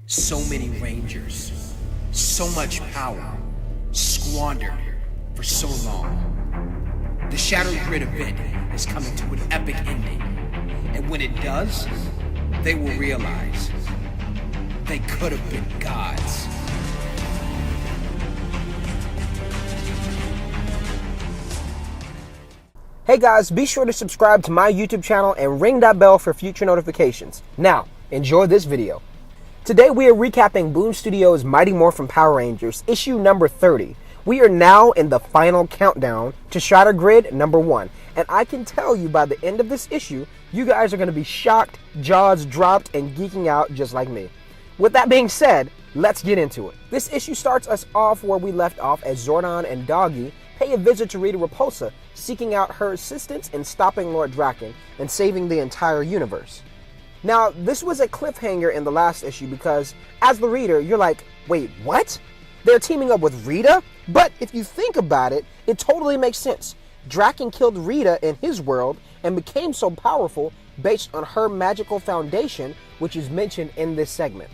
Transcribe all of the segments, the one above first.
So many Rangers, so much power, squandered for so long. The Shattered Grid event is coming to an epic ending, and when it does, they will realize they could have been gods. Hey guys, be sure to subscribe to my YouTube channel and ring that bell for future notifications. Now, enjoy this video. Today we are recapping Boom Studios' Mighty Morphin Power Rangers, issue number 30. We are now in the final countdown to Shattered Grid number 1. And I can tell you by the end of this issue, you guys are going to be shocked, jaws dropped, and geeking out just like me. With that being said, let's get into it. This issue starts us off where we left off as Zordon and Doggy pay a visit to Rita Repulsa, seeking out her assistance in stopping Lord Drakkon and saving the entire universe. Now, this was a cliffhanger in the last issue because, as the reader, you're like, wait, what? They're teaming up with Rita? But if you think about it, it totally makes sense. Drakkon killed Rita in his world and became so powerful based on her magical foundation, which is mentioned in this segment.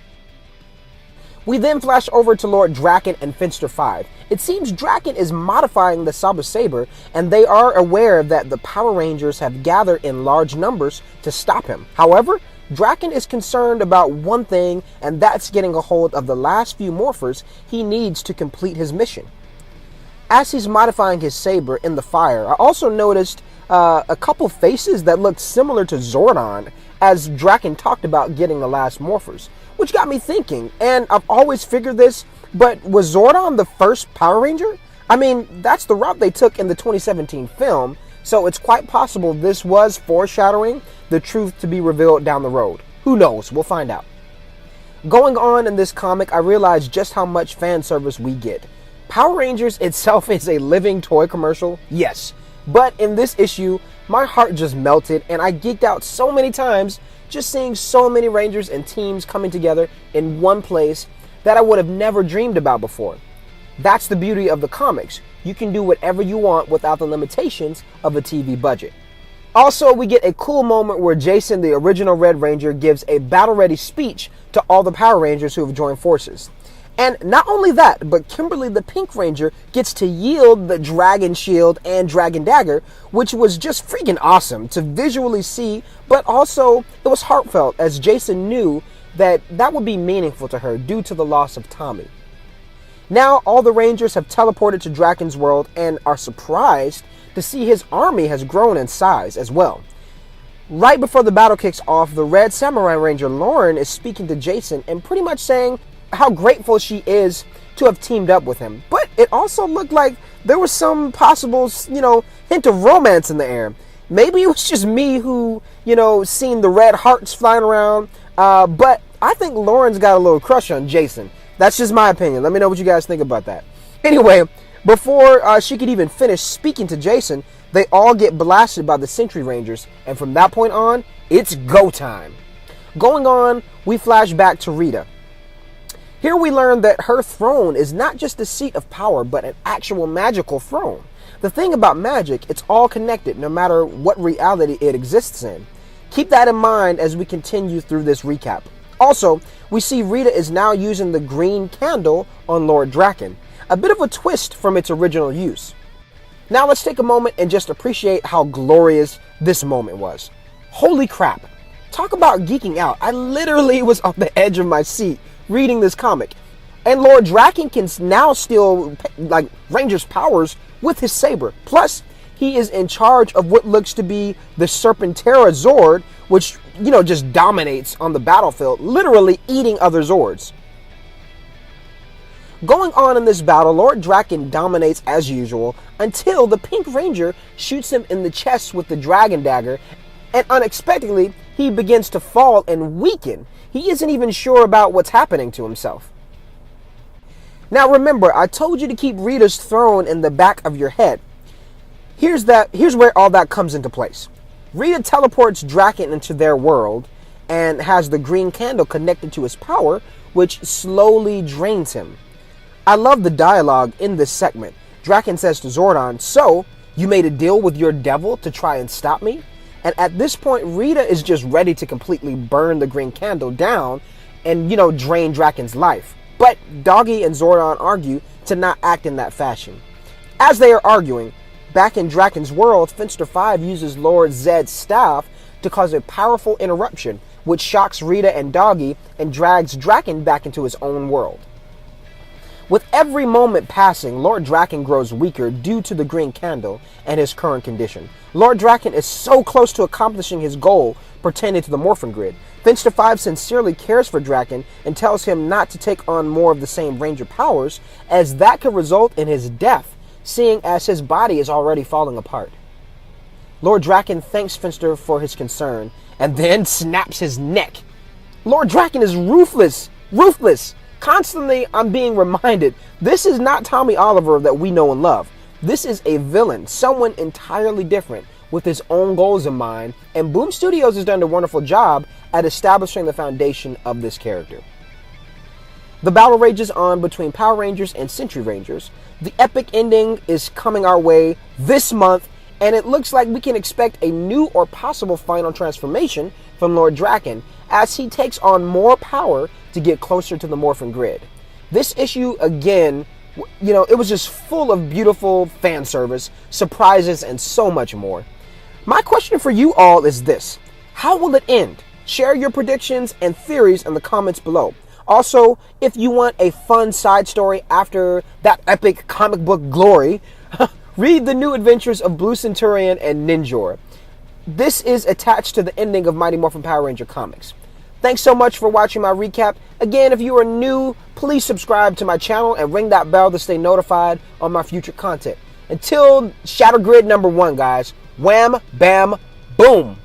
We then flash over to Lord Drakkon and Finster 5. It seems Drakkon is modifying the Saber Saber, and they are aware that the Power Rangers have gathered in large numbers to stop him. However, Drakkon is concerned about one thing, and that's getting a hold of the last few morphers he needs to complete his mission. As he's modifying his saber in the fire, I also noticed a couple faces that looked similar to Zordon as Drakkon talked about getting the last morphers, which got me thinking, and I've always figured this, but was Zordon the first Power Ranger? I mean, that's the route they took in the 2017 film, so it's quite possible this was foreshadowing the truth to be revealed down the road. Who knows? We'll find out. Going on in this comic, I realized just how much fan service we get. Power Rangers itself is a living toy commercial, yes, but in this issue, my heart just melted and I geeked out so many times just seeing so many Rangers and teams coming together in one place that I would have never dreamed about before. That's the beauty of the comics. You can do whatever you want without the limitations of a TV budget. Also, we get a cool moment where Jason, the original Red Ranger, gives a battle-ready speech to all the Power Rangers who have joined forces. And not only that, but Kimberly, the Pink Ranger, gets to yield the Dragon Shield and Dragon Dagger, which was just freaking awesome to visually see, but also it was heartfelt as Jason knew that that would be meaningful to her due to the loss of Tommy. Now all the Rangers have teleported to Drakkon's world and are surprised to see his army has grown in size as well. Right before the battle kicks off, the Red Samurai Ranger Lauren is speaking to Jason and pretty much saying how grateful she is to have teamed up with him. But it also looked like there was some possible, hint of romance in the air. Maybe it was just me who, seen the red hearts flying around. But I think Lauren's got a little crush on Jason. That's just my opinion. Let me know what you guys think about that. Anyway, before she could even finish speaking to Jason, they all get blasted by the Sentry Rangers. And from that point on, it's go time. Going on, we flash back to Rita. Here we learn that her throne is not just a seat of power, but an actual magical throne. The thing about magic, it's all connected no matter what reality it exists in. Keep that in mind as we continue through this recap. Also, we see Rita is now using the green candle on Lord Drakkon, a bit of a twist from its original use. Now let's take a moment and just appreciate how glorious this moment was. Holy crap. Talk about geeking out. I literally was on the edge of my seat reading this comic. And Lord Drakkon can now steal Ranger's powers with his saber. Plus, he is in charge of what looks to be the Serpentera Zord, which, just dominates on the battlefield, literally eating other Zords. Going on in this battle, Lord Drakkon dominates as usual until the Pink Ranger shoots him in the chest with the Dragon Dagger, and unexpectedly, he begins to fall and weaken. He isn't even sure about what's happening to himself. Now remember, I told you to keep Rita's throne in the back of your head. Here's where all that comes into place. Rita teleports Drakkon into their world and has the green candle connected to his power, which slowly drains him. I love the dialogue in this segment. Drakkon says to Zordon, "So, you made a deal with your devil to try and stop me?" And at this point, Rita is just ready to completely burn the green candle down and, drain Drakkon's life. But Doggy and Zordon argue to not act in that fashion. As they are arguing, back in Drakkon's world, Finster 5 uses Lord Zed's staff to cause a powerful interruption, which shocks Rita and Doggy and drags Drakkon back into his own world. With every moment passing, Lord Drakkon grows weaker due to the green candle and his current condition. Lord Drakkon is so close to accomplishing his goal pertaining to the Morphin grid. Finster 5 sincerely cares for Drakkon and tells him not to take on more of the same Ranger powers, as that could result in his death, seeing as his body is already falling apart. Lord Drakkon thanks Finster for his concern and then snaps his neck. Lord Drakkon is ruthless. Constantly, I'm being reminded, this is not Tommy Oliver that we know and love. This is a villain, someone entirely different, with his own goals in mind, and Boom Studios has done a wonderful job at establishing the foundation of this character. The battle rages on between Power Rangers and Sentry Rangers. The epic ending is coming our way this month, and it looks like we can expect a new or possible final transformation from Lord Drakkon as he takes on more power to get closer to the Morphin grid. This issue, again, it was just full of beautiful fan service, surprises, and so much more. My question for you all is this: how will it end? Share your predictions and theories in the comments below. Also, if you want a fun side story after that epic comic book glory, read the new adventures of Blue Centurion and Ninjor. This is attached to the ending of Mighty Morphin Power Ranger comics. Thanks so much for watching my recap. Again, if you are new, please subscribe to my channel and ring that bell to stay notified on my future content. Until Shadow Grid number 1, guys. Wham, bam, boom.